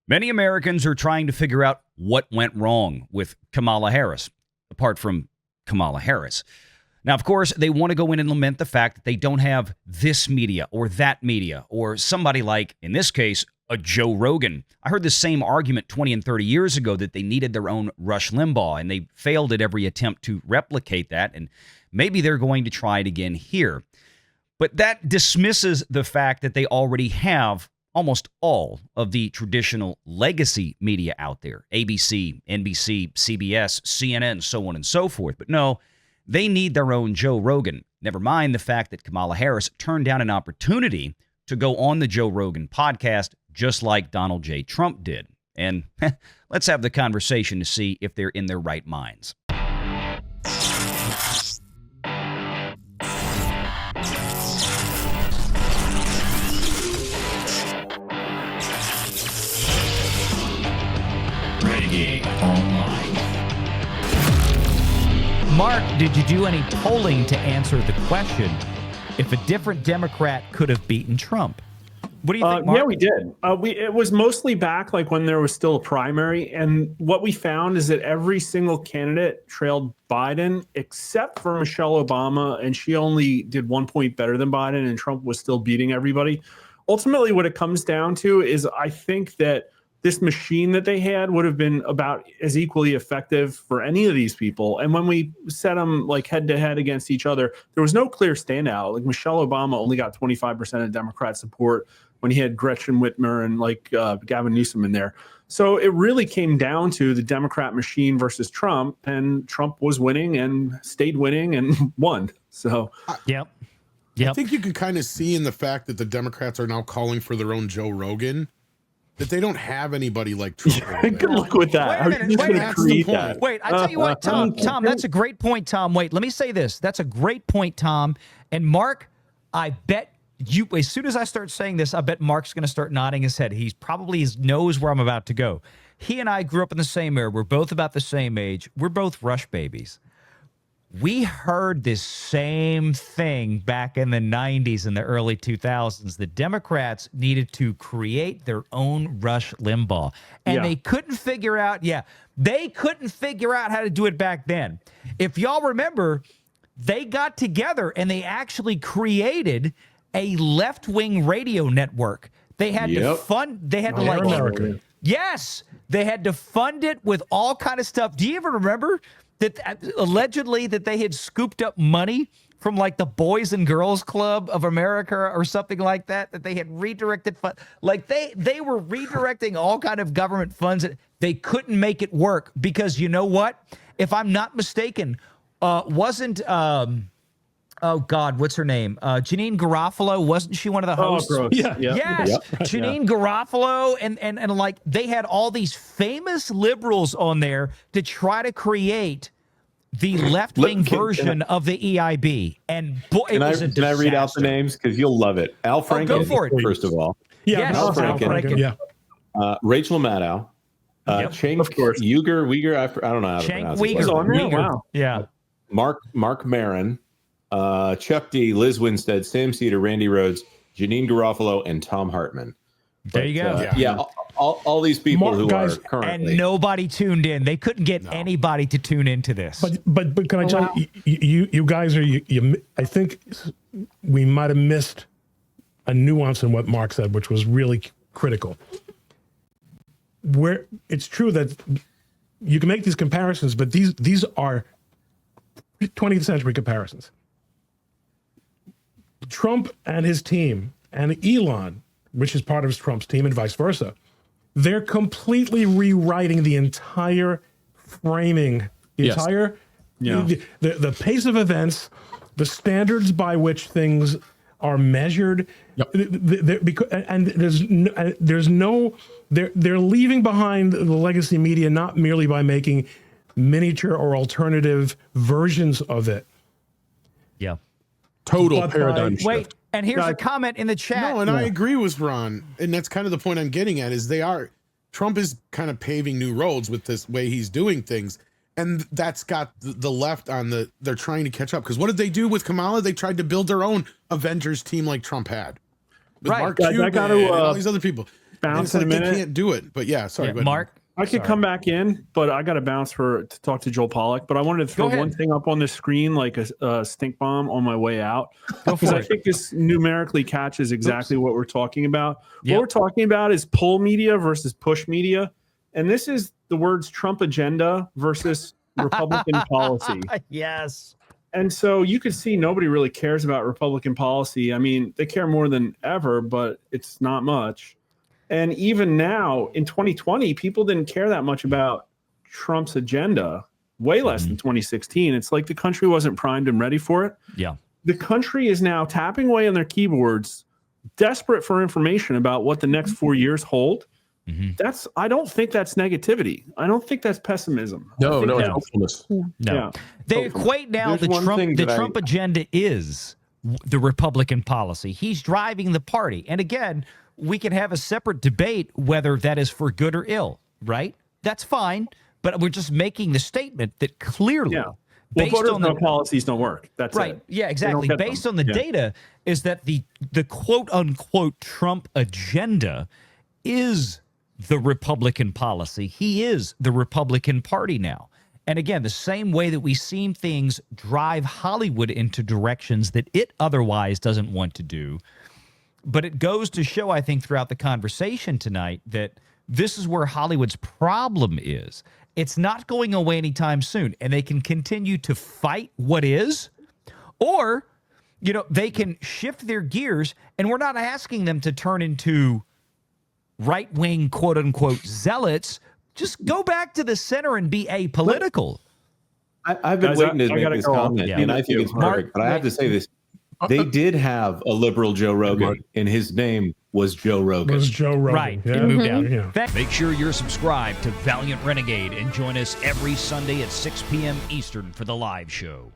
Many Americans are trying to figure out what went wrong with Kamala Harris, apart from Kamala Harris. Now, of course, they want to go in and lament the fact that they don't have this media or that media or somebody like, in this case, a Joe Rogan. I heard the same argument 20 and 30 years ago that they needed their own Rush Limbaugh, and they failed at every attempt to replicate that, and maybe they're going to try it again here. But that dismisses the fact that they already have almost all of the traditional legacy media out there, ABC, NBC, CBS, CNN, so on and so forth. But no, they need their own Joe Rogan. Never mind the fact that Kamala Harris turned down an opportunity to go on the Joe Rogan podcast, just like Donald J. Trump did. And let's have the conversation to see if they're in their right minds. Renegade Online. Mark, did you do any polling to answer the question if a different Democrat could have beaten Trump? What do you think, Mark? Yeah, we did. It was mostly back like when there was still a primary. And what we found is that every single candidate trailed Biden except for Michelle Obama. And she only did 1 point better than Biden, and Trump was still beating everybody. Ultimately, what it comes down to is I think that this machine that they had would have been about as equally effective for any of these people. And when we set them like head to head against each other, there was no clear standout. Like Michelle Obama only got 25% of Democrat support when he had Gretchen Whitmer and like Gavin Newsom in there. So it really came down to the Democrat machine versus Trump, and Trump was winning and stayed winning and won. So, Yep. I think you can kind of see in the fact that the Democrats are now calling for their own Joe Rogan that they don't have anybody like Trump. Good luck with that. Wait a minute, wait a minute. That's the point. Wait, I tell you what, Tom, that's a great point, Tom. Wait, let me say this. That's a great point, Tom. And Mark, I bet you, as soon as I start saying this, I bet Mark's going to start nodding his head. He knows where I'm about to go. He and I grew up in the same era. We're both about the same age. We're both Rush babies. We heard this same thing back in the 90s and the early 2000s. The Democrats needed to create their own Rush Limbaugh. And they couldn't figure out, they couldn't figure out how to do it back then. If y'all remember, they got together and they actually created a left-wing radio network. They had to fund, they had to like, America. Yes, they had to fund it with all kind of stuff. Do you ever remember that allegedly that they had scooped up money from like the Boys and Girls Club of America or something like that, that they had redirected funds? Like they were redirecting all kind of government funds. They couldn't make it work because you know what? If I'm not mistaken, wasn't oh God, what's her name? Janine Garofalo, wasn't she one of the hosts? Oh, gross. Yes, Janine Garofalo, and like they had all these famous liberals on there to try to create the left-wing version of the EIB. And boy, it was a disaster. Can I read out the names? Because you'll love it. Al Franken, go for it. First of all. Yes, Al Franken. Yeah. Rachel Maddow. Cenk Uygur, I don't know how to pronounce it. Uygur. Wow. Yeah. Mark Maron. Chuck D, Liz Winstead, Sam Cedar, Randy Rhodes, Janine Garofalo, and Tom Hartman. There you go. All these people who guys, are currently. And nobody tuned in. They couldn't get anybody to tune into this. But can I tell you, you guys are, I think we might have missed a nuance in what Mark said, which was really critical. Where it's true that you can make these comparisons, but these are 20th century comparisons. Trump and his team and Elon, which is part of Trump's team and vice versa, they're completely rewriting the entire framing, the pace of events, the standards by which things are measured. They're leaving behind the legacy media not merely by making miniature or alternative versions of it. Yeah. Total paradigm shift. Wait, and here's a comment in the chat. No, and I agree with Ron, and that's kind of the point I'm getting at, is Trump is kind of paving new roads with this way he's doing things, and that's got the left on they're trying to catch up, because what did they do with Kamala? They tried to build their own Avengers team like Trump had. With Mark Cuban and all these other people. bounce it's in a like minute. they can't do it. But yeah, sorry, Yeah, go ahead. Mark. I could come back in, but I got to bounce to talk to Joel Pollack. But I wanted to throw ahead. one thing up on the screen, like a stink bomb on my way out, Go because for I it. think this numerically catches exactly what we're talking about. Yep. What we're talking about is pull media versus push media, and this is the words Trump agenda versus Republican policy. Yes. And so you could see nobody really cares about Republican policy. I mean, they care more than ever, but it's not much. And even now in 2020, people didn't care that much about Trump's agenda, way less than 2016. It's like the country wasn't primed and ready for it. Yeah. The country is now tapping away on their keyboards, desperate for information about what the next 4 years hold. I don't think that's negativity. I don't think that's pessimism. No, I think it's that's- hopefulness. No. Yeah. They equate now There's one thing the that Trump agenda is the Republican policy. He's driving the party. And again, we can have a separate debate whether that is for good or ill, right? That's fine. But we're just making the statement that clearly, Yeah. Well, based voters on the know policies don't work. That's right, it. yeah, They exactly. don't get Based them. on the Yeah. data, is that the quote unquote Trump agenda is the Republican policy. He is the Republican Party now. And again, the same way that we've seen things drive Hollywood into directions that it otherwise doesn't want to do. But it goes to show, I think, throughout the conversation tonight that this is where Hollywood's problem is. It's not going away anytime soon, and they can continue to fight what is, or, they can shift their gears, and we're not asking them to turn into right-wing, quote-unquote, zealots. Just go back to the center and be apolitical. I've been Guys, waiting to I make gotta this go. comment, Yeah. and I think it's perfect. But I have to say this. They did have a liberal Joe Rogan, and his name was Joe Rogan. Was Joe Rogan. Right. Yeah. It moved out. Yeah. Make sure you're subscribed to Valiant Renegade and join us every Sunday at 6 p.m. Eastern for the live show.